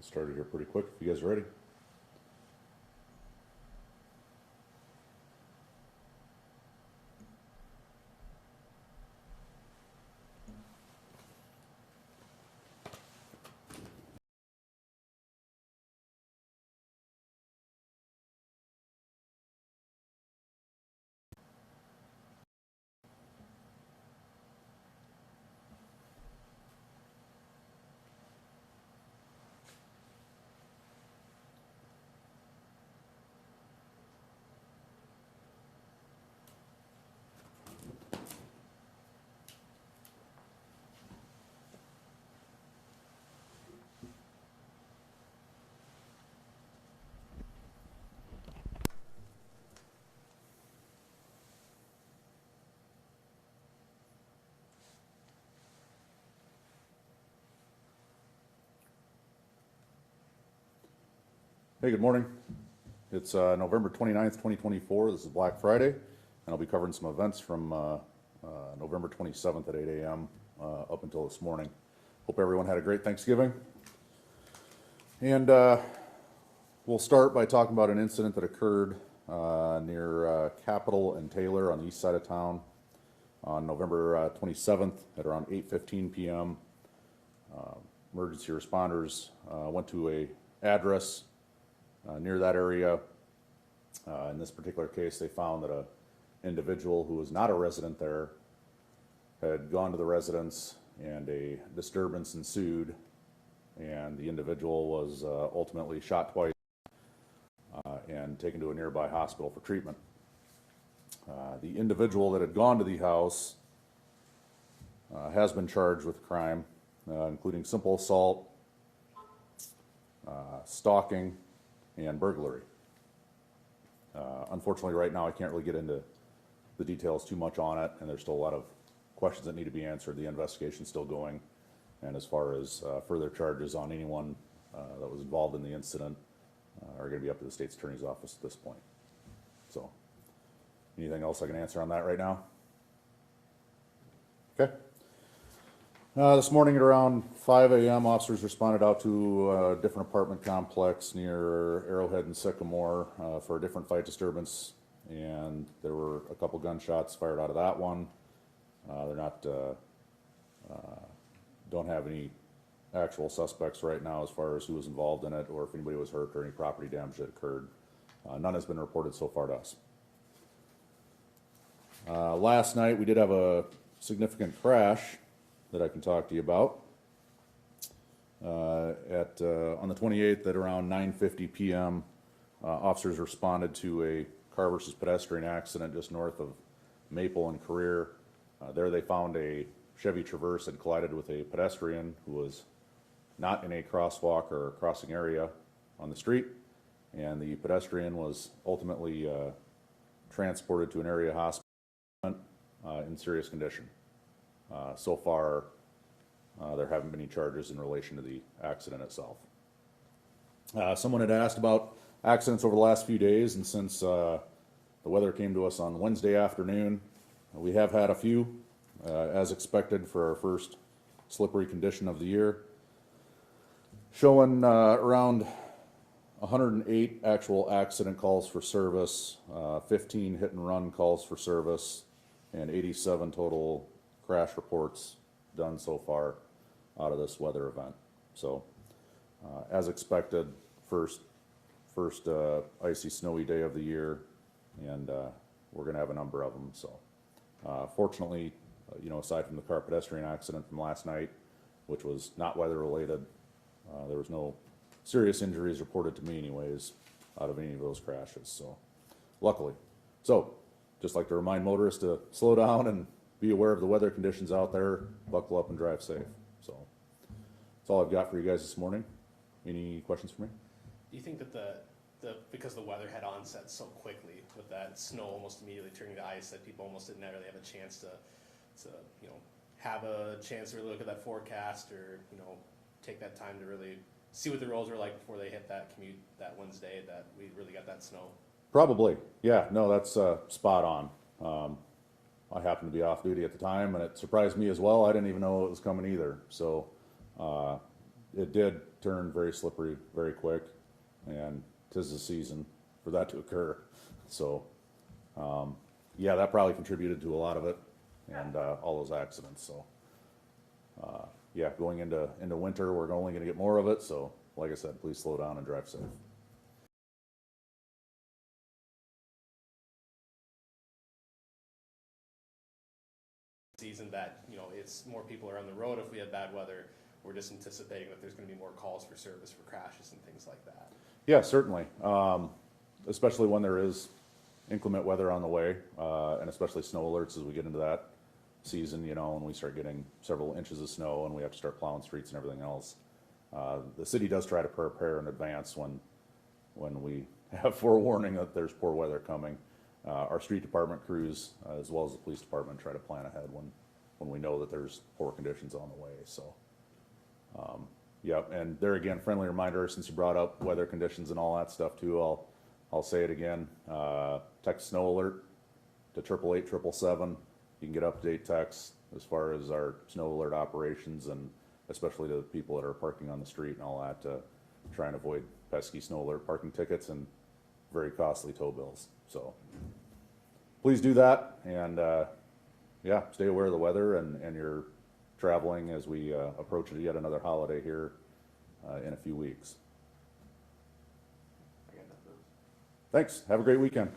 Started here pretty quick if you guys are ready. Hey, good morning. It's November 29th, 2024. This is Black Friday, and I'll be covering some events from November 27th at 8 a.m. Up until this morning. Hope everyone had a great Thanksgiving. And we'll start by talking about an incident that occurred near Capitol and Taylor on the east side of town on November 27th at around 8:15 p.m. Emergency responders went to a address near that area. In this particular case, they found that an individual who was not a resident there had gone to the residence and a disturbance ensued, and the individual was ultimately shot twice and taken to a nearby hospital for treatment. The individual that had gone to the house has been charged with crime, including simple assault, stalking, and burglary. Unfortunately, right now I can't really get into the details too much on it, and there's still a lot of questions that need to be answered. The investigation's still going, and as far as further charges on anyone that was involved in the incident are going to be up to the state's attorney's office at this point. So, anything else I can answer on that right now? Okay. This morning at around 5 a.m., officers responded out to a different apartment complex near Arrowhead and Sycamore for a different fight disturbance, and there were a couple gunshots fired out of that one. They're not, don't have any actual suspects right now as far as who was involved in it or if anybody was hurt or any property damage that occurred. None has been reported so far to us. Last night we did have a significant crash that I can talk to you about. On the 28th at around 9:50 p.m., officers responded to a car versus pedestrian accident just north of Maple and Career. There they found a Chevy Traverse had collided with a pedestrian who was not in a crosswalk or crossing area on the street, and the pedestrian was ultimately transported to an area hospital in serious condition. So far, there haven't been any charges in relation to the accident itself. Someone had asked about accidents over the last few days, and since the weather came to us on Wednesday afternoon, we have had a few, as expected for our first slippery condition of the year, showing around 108 actual accident calls for service, 15 hit and run calls for service, and 87 total crash reports done so far out of this weather event. So, as expected, first icy, snowy day of the year, and we're going to have a number of them. So, fortunately, aside from the car pedestrian accident from last night, which was not weather related, there was no serious injuries reported to me anyways out of any of those crashes. So, luckily. So, just like to remind motorists to slow down and be aware of the weather conditions out there, buckle up and drive safe. So that's all I've got for you guys this morning. Any questions for me? Do you think that because the weather had onset so quickly with that snow almost immediately turning to ice that people almost didn't really have a chance to have a chance to really look at that forecast or take that time to really see what the roads were like before they hit that commute that Wednesday that we really got that snow? Probably. Yeah, no, that's spot on. I happened to be off duty at the time, and it surprised me as well. I didn't even know it was coming either. So it did turn very slippery very quick, and 'tis the season for that to occur. So, yeah, that probably contributed to a lot of it and all those accidents. So, yeah, going into winter, we're only going to get more of it. So, like I said, please slow down and drive safe. Season that, you know, it's more people are on the road if we have bad weather. We're just anticipating that there's going to be more calls for service for crashes and things like that. Yeah, certainly. Especially when there is inclement weather on the way, and especially snow alerts as we get into that season, you know, when we start getting several inches of snow and we have to start plowing streets and everything else. The city does try to prepare in advance when we have forewarning that there's poor weather coming. Our street department crews, as well as the police department, try to plan ahead when we know that there's poor conditions on the way. So, yeah, and there again, friendly reminder, since you brought up weather conditions and all that stuff too, I'll say it again. Text snow alert to 888-777. You can get update texts as far as our snow alert operations, and especially to the people that are parking on the street and all that, to try and avoid pesky snow alert parking tickets and very costly tow bills. So please do that, and yeah, stay aware of the weather and your traveling as we approach yet another holiday here in a few weeks. Thanks. Have a great weekend.